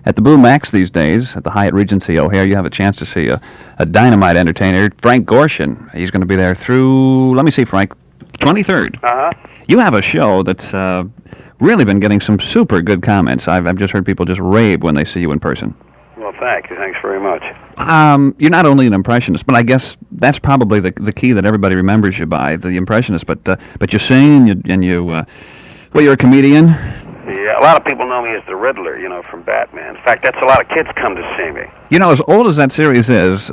At the Blue Max these days, at the Hyatt Regency O'Hare, you have a chance to see a dynamite entertainer, Frank Gorshin. He's going to be there through, let me see, Frank, 23rd. Uh-huh. You have a show that's really been getting some super good comments. I've just heard people just rave when they see you in person. Well, thank you. Thanks very much. You're not only an impressionist, but I guess that's probably the key that everybody remembers you by, the impressionist. But you sing, and you're a comedian. Yeah, a lot of people know me as the Riddler, from Batman. In fact, that's a lot of kids come to see me. As old as that series is,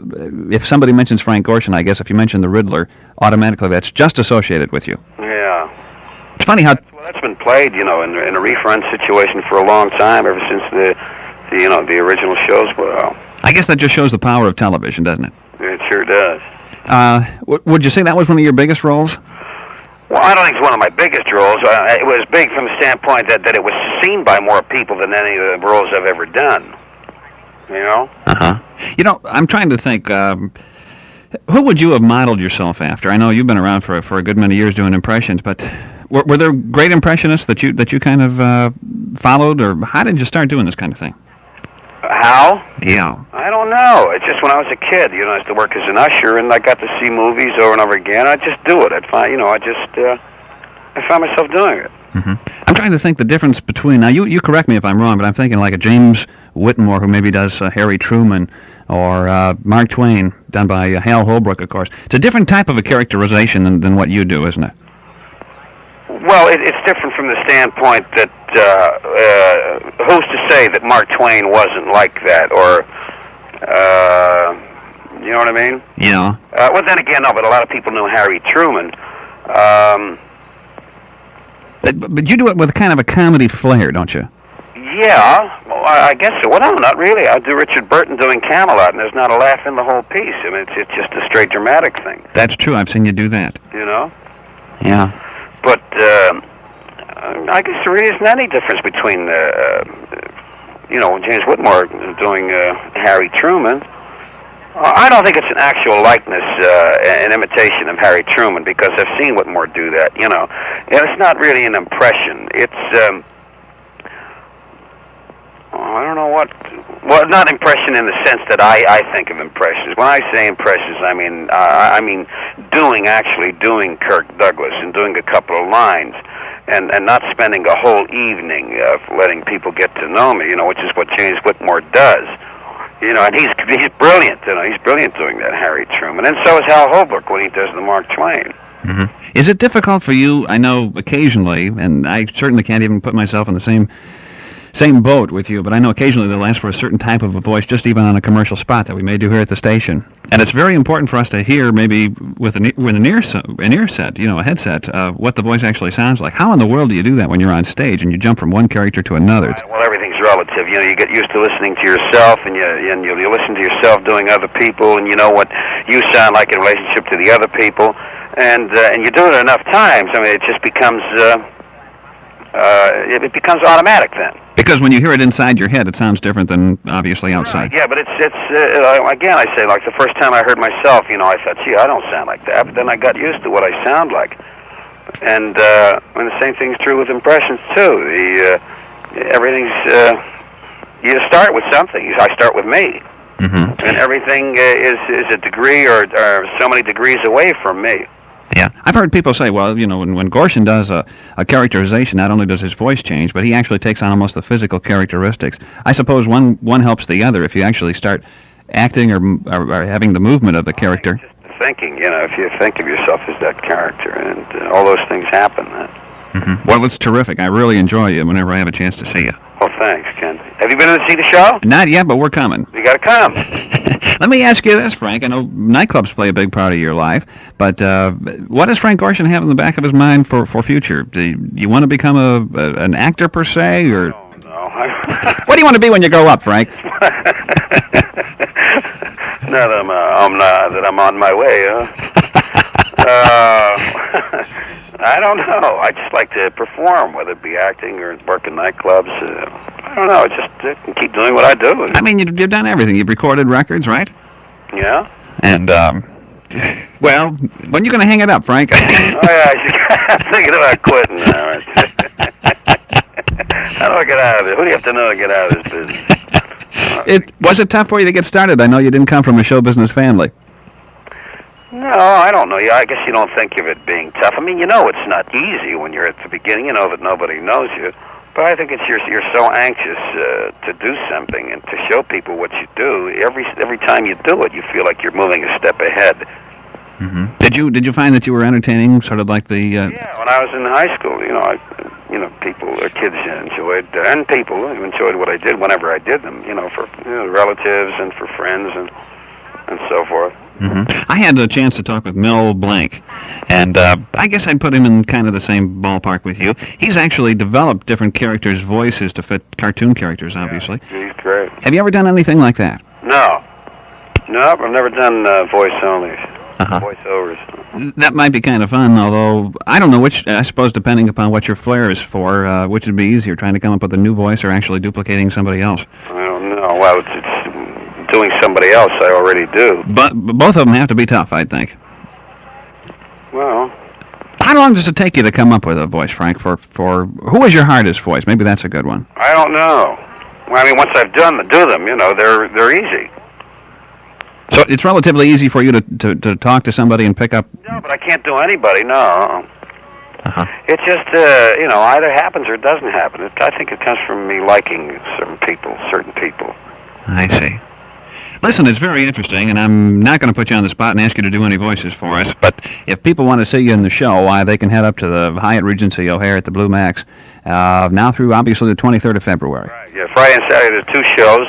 if somebody mentions Frank Gorshin, I guess if you mention the Riddler, automatically that's just associated with you. Yeah. It's funny how... Well, that's been played, in a refund situation for a long time, ever since the original shows were out. I guess that just shows the power of television, doesn't it? It sure does. Would you say that was one of your biggest roles? Well, I don't think it's one of my biggest roles. It was big from the standpoint that it was seen by more people than any of the roles I've ever done. Uh-huh. I'm trying to think, who would you have modeled yourself after? I know you've been around for a good many years doing impressions, but were there great impressionists that you kind of followed, or how did you start doing this kind of thing? How? Yeah. I don't know. It's just when I was a kid, I used to work as an usher, and I got to see movies over and over again. I'd just do it. I found myself doing it. Mm-hmm. I'm trying to think the difference between, now you correct me if I'm wrong, but I'm thinking like a James Whitmore who maybe does Harry Truman, or Mark Twain, done by Hal Holbrook, of course. It's a different type of a characterization than what you do, isn't it? Well, it's different from the standpoint that who's to say that Mark Twain wasn't like that, or you know what I mean? Yeah. Well, then again, no. But a lot of people knew Harry Truman. But you do it with kind of a comedy flair, don't you? Yeah. Well, I guess so. Well, no, not really. I do Richard Burton doing Camelot, and there's not a laugh in the whole piece. I mean, it's just a straight dramatic thing. That's true. I've seen you do that. Yeah. But I guess there really isn't any difference between, James Whitmore doing Harry Truman. I don't think it's an actual likeness, an imitation of Harry Truman, because I've seen Whitmore do that, And it's not really an impression. It's, I don't know what... Well, not impression in the sense that I think of impressions. When I say impressions, I mean actually doing Kirk Douglas and doing a couple of lines, and not spending a whole evening letting people get to know me, which is what James Whitmore does. And he's brilliant. He's brilliant doing that Harry Truman, and so is Hal Holbrook when he does the Mark Twain. Mm-hmm. Is it difficult for you? I know occasionally, and I certainly can't even put myself in the same boat with you, but I know occasionally they'll ask for a certain type of a voice, just even on a commercial spot that we may do here at the station. And it's very important for us to hear, maybe with an ear set, a headset, what the voice actually sounds like. How in the world do you do that when you're on stage and you jump from one character to another? Well, everything's relative. You get used to listening to yourself, and you listen to yourself doing other people, and you know what you sound like in relationship to the other people, and you do it enough times. I mean, it just becomes it becomes automatic then. Because when you hear it inside your head, it sounds different than obviously outside. Yeah, but it's again, I say, like the first time I heard myself, I thought, gee, I don't sound like that. But then I got used to what I sound like, and the same thing's true with impressions too. Everything's you start with something. I start with me, and everything is a degree or so many degrees away from me. Yeah, I've heard people say, well, when Gorshin does a characterization, not only does his voice change, but he actually takes on almost the physical characteristics. I suppose one helps the other if you actually start acting or having the movement of the character. Just thinking, if you think of yourself as that character, and all those things happen. Well, it's terrific. I really enjoy you whenever I have a chance to see you. Well, thanks, Ken. Have you been in to see the show? Not yet, but we're coming. You got to come. Let me ask you this, Frank. I know nightclubs play a big part of your life, but what does Frank Gorshin have in the back of his mind for future? Do you want to become an actor per se, or? No. What do you want to be when you grow up, Frank? Now that I'm on my way, I don't know. I just like to perform, whether it be acting or work in nightclubs. I don't know. Just keep doing what I do. I mean, you've done everything. You've recorded records, right? Yeah. And, well, when are you going to hang it up, Frank? Oh, yeah, I'm thinking about quitting now. How do I get out of it? Who do you have to know to get out of this business? Was it tough for you to get started? I know you didn't come from a show business family. No, I don't know. I guess you don't think of it being tough. I mean, you know it's not easy when you're at the beginning. You know that nobody knows you. But I think it's you're so anxious to do something and to show people what you do. Every time you do it, you feel like you're moving a step ahead. Mm-hmm. Did you find that you were entertaining, sort of like the? Yeah, when I was in high school, people or kids enjoyed, and people who enjoyed what I did whenever I did them. For relatives and for friends and so forth. Mm-hmm. I had a chance to talk with Mel Blanc, and I guess I'd put him in kind of the same ballpark with you. He's actually developed different characters' voices to fit cartoon characters, obviously. Yeah, he's great. Have you ever done anything like that? No, I've never done voiceovers. That might be kind of fun, although I don't know which. I suppose depending upon what your flair is for, which would be easier, trying to come up with a new voice or actually duplicating somebody else. I don't know. Well, it's doing somebody else I already do. But both of them have to be tough, I think. Well, how long does it take you to come up with a voice, Frank? For who is your hardest voice? Maybe that's a good one. I don't know. Well, I mean, once I've do them, they're easy. So it's relatively easy for you to talk to somebody and pick up. No, but I can't do anybody. No. Uh-huh. It's just either happens or it doesn't happen. I think it comes from me liking certain people. I see. Listen, it's very interesting, and I'm not going to put you on the spot and ask you to do any voices for us, but if people want to see you in the show, they can head up to the Hyatt Regency O'Hare at the Blue Max, now through, obviously, the 23rd of February. Right, yeah, Friday and Saturday there's 2 shows,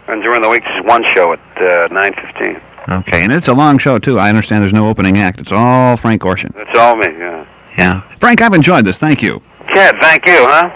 and during the week there's 1 show at 9:15. Okay, and it's a long show, too. I understand there's no opening act. It's all Frank Gorshin. It's all me, yeah. Yeah. Frank, I've enjoyed this. Thank you. Ted, thank you, huh?